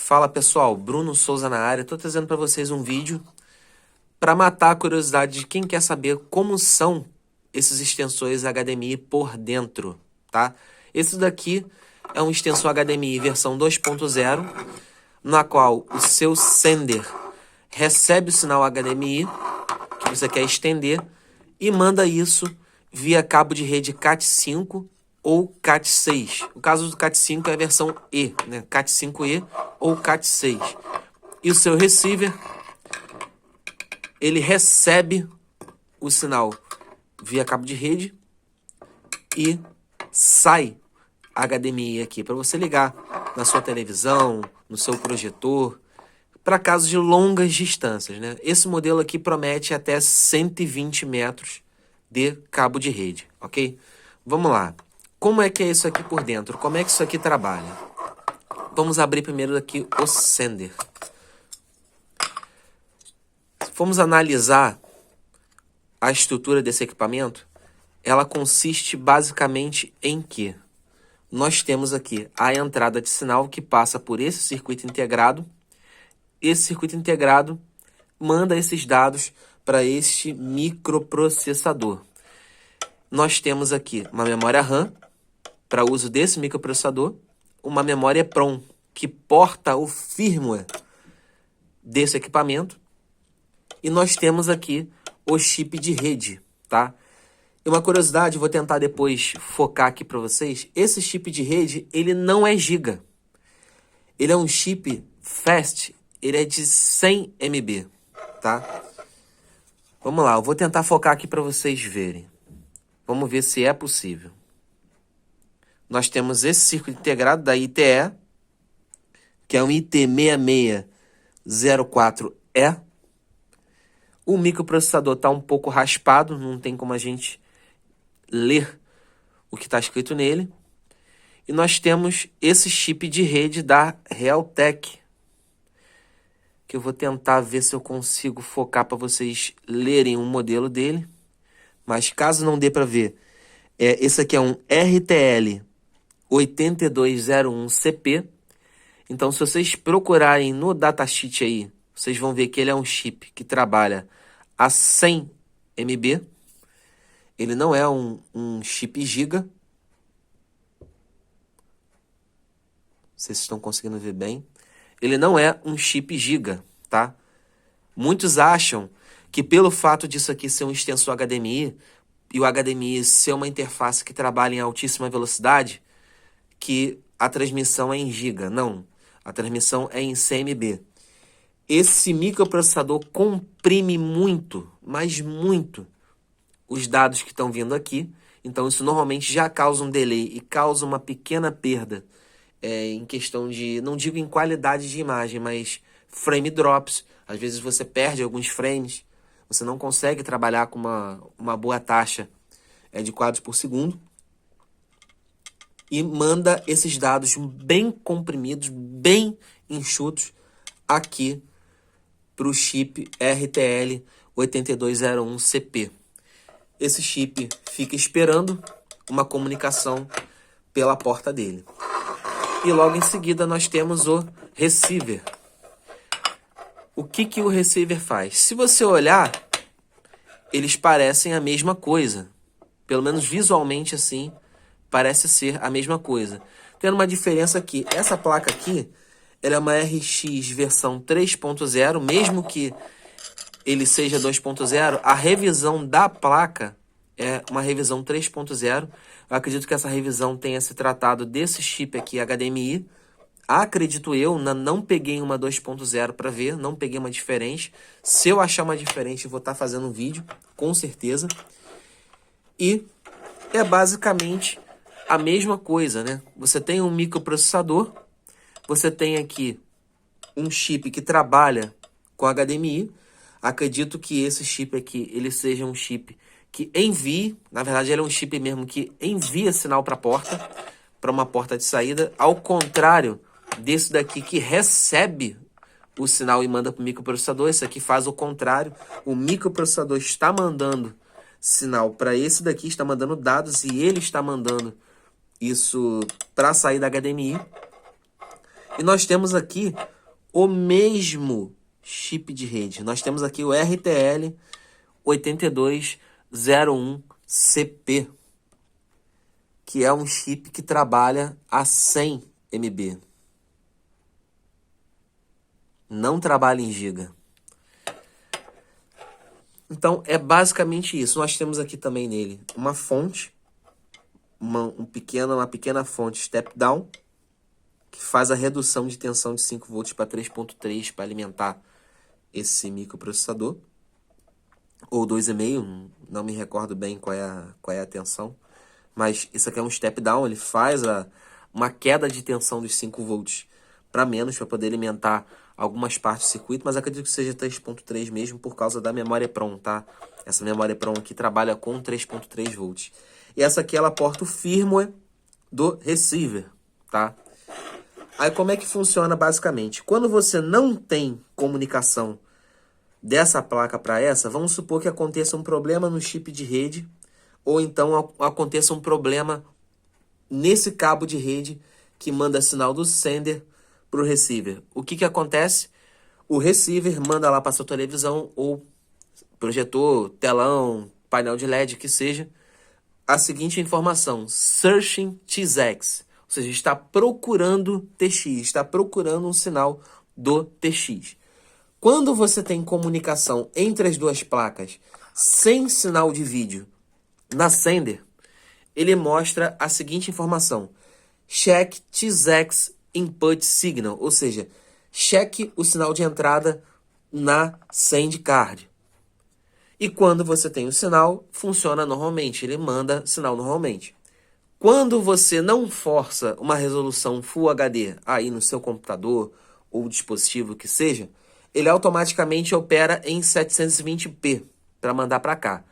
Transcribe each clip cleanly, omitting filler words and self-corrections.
Fala pessoal, Bruno Souza na área. Estou trazendo para vocês um vídeo para matar a curiosidade de quem quer saber como são esses extensores HDMI por dentro, tá? Esse daqui é um extensor HDMI versão 2.0, na qual o seu sender recebe o sinal HDMI que você quer estender e manda isso via cabo de rede Cat5 ou Cat6. O caso do Cat5 é a versão E, né? Cat5e ou Cat6. E o seu receiver, ele recebe o sinal via cabo de rede e sai HDMI aqui para você ligar na sua televisão, no seu projetor, para casos de longas distâncias, né? Esse modelo aqui promete até 120 metros de cabo de rede, ok? Vamos lá. Como é que é isso aqui por dentro? Como é que isso aqui trabalha? Vamos abrir primeiro aqui o sender. Vamos analisar a estrutura desse equipamento. Ela consiste basicamente em que? Nós temos aqui a entrada de sinal que passa por esse circuito integrado. Esse circuito integrado manda esses dados para este microprocessador. Nós temos aqui uma memória RAM para uso desse microprocessador, uma memória EPROM que porta o firmware desse equipamento, e nós temos aqui o chip de rede, tá? E uma curiosidade, vou tentar depois focar aqui para vocês. Esse chip de rede, ele não é giga. Ele é um chip fast, ele é de 100 MB, tá? Vamos lá, eu vou tentar focar aqui para vocês verem. Vamos ver se é possível. Nós temos esse circuito integrado da ITE, que é um IT6604E. O microprocessador está um pouco raspado, não tem como a gente ler o que está escrito nele. E nós temos esse chip de rede da Realtek, que eu vou tentar ver se eu consigo focar para vocês lerem o modelo dele. Mas caso não dê para ver, esse aqui é um RTL 8201CP. Então, se vocês procurarem no datasheet aí, vocês vão ver que ele é um chip que trabalha a 100 MB. Ele não é um chip giga. Vocês estão conseguindo ver bem. Ele não é um chip giga, tá? Muitos acham que pelo fato disso aqui ser um extensor HDMI e o HDMI ser uma interface que trabalha em altíssima velocidade, que a transmissão é em giga. Não, a transmissão é em CMB. Esse microprocessador comprime muito, mas muito, os dados que estão vindo aqui. Então isso normalmente já causa um delay e causa uma pequena perda em questão de, não digo em qualidade de imagem, mas frame drops. Às vezes você perde alguns frames, você não consegue trabalhar com uma boa taxa de quadros por segundo. E manda esses dados bem comprimidos, bem enxutos, aqui para o chip RTL 8201CP. Esse chip fica esperando uma comunicação pela porta dele. E logo em seguida nós temos o receiver. O que o receiver faz? Se você olhar, eles parecem a mesma coisa. Pelo menos visualmente assim, parece ser a mesma coisa. Tendo uma diferença aqui, essa placa aqui, ela é uma RX versão 3.0, mesmo que ele seja 2.0, a revisão da placa é uma revisão 3.0. Eu acredito que essa revisão tenha se tratado desse chip aqui HDMI. Acredito eu, não peguei uma 2.0 para ver, não peguei uma diferente. Se eu achar uma diferente, eu vou estar fazendo um vídeo, com certeza. E é basicamente a mesma coisa, né? Você tem um microprocessador, você tem aqui um chip que trabalha com HDMI. Acredito que esse chip aqui, ele seja um chip que envie, na verdade ele é um chip mesmo que envia sinal para a porta, para uma porta de saída, ao contrário desse daqui que recebe o sinal e manda para o microprocessador. Esse aqui faz o contrário, o microprocessador está mandando sinal para esse daqui, está mandando dados e ele está mandando isso para sair da HDMI. E nós temos aqui o mesmo chip de rede. Nós temos aqui o RTL 8201CP, que é um chip que trabalha a 100 MB. Não trabalha em giga. Então, é basicamente isso. Nós temos aqui também nele uma fonte, uma pequena fonte step down, que faz a redução de tensão de 5 volts para 3.3 para alimentar esse microprocessador. Ou 2,5, não me recordo bem qual é a tensão. Mas isso aqui é um step down, ele faz uma queda de tensão dos 5 volts para menos, para poder alimentar algumas partes do circuito, mas acredito que seja 3.3 mesmo por causa da memória EPROM, tá? Essa memória EPROM aqui trabalha com 3.3 volts. E essa aqui ela porta o firmware do receiver, tá? Aí como é que funciona basicamente? Quando você não tem comunicação dessa placa para essa, vamos supor que aconteça um problema no chip de rede, ou então aconteça um problema nesse cabo de rede que manda sinal do sender para o receiver. O que acontece? O receiver manda lá para sua televisão ou projetor, telão, painel de LED, que seja, a seguinte informação: Searching TX, ou seja, está procurando TX, está procurando um sinal do TX. Quando você tem comunicação entre as duas placas sem sinal de vídeo na sender, ele mostra a seguinte informação: Check TX Input Signal, ou seja, cheque o sinal de entrada na send card. E quando você tem o sinal, funciona normalmente, ele manda sinal normalmente. Quando você não força uma resolução Full HD aí no seu computador ou dispositivo que seja, ele automaticamente opera em 720p para mandar para cá.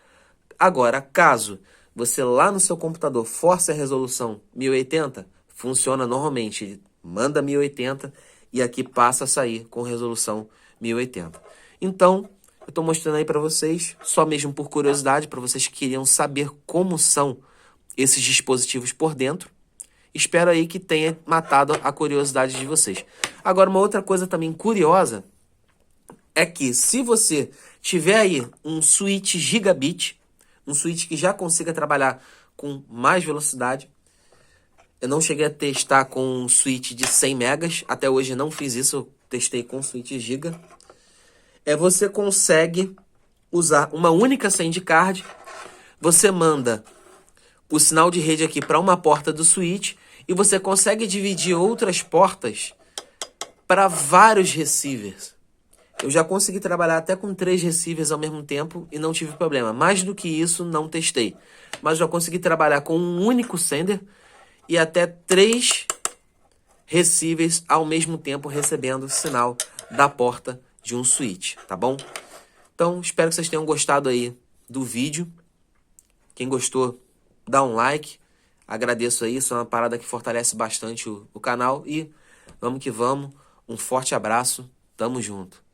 Agora, caso você lá no seu computador force a resolução 1080, funciona normalmente, ele manda 1080 e aqui passa a sair com resolução 1080. Então, eu estou mostrando aí para vocês, só mesmo por curiosidade, para vocês que queriam saber como são esses dispositivos por dentro. Espero aí que tenha matado a curiosidade de vocês. Agora, uma outra coisa também curiosa é que se você tiver aí um switch gigabit, um switch que já consiga trabalhar com mais velocidade, eu não cheguei a testar com um switch de 100 megas, até hoje não fiz isso, eu testei com switch giga. Você consegue usar uma única send card, você manda o sinal de rede aqui para uma porta do switch e você consegue dividir outras portas para vários receivers. Eu já consegui trabalhar até com 3 receivers ao mesmo tempo e não tive problema. Mais do que isso, não testei. Mas já consegui trabalhar com um único sender e até 3 receivers ao mesmo tempo recebendo sinal da porta de um switch, tá bom? Então, espero que vocês tenham gostado aí do vídeo. Quem gostou, dá um like. Agradeço aí, isso é uma parada que fortalece bastante o canal. E vamos que vamos. Um forte abraço. Tamo junto.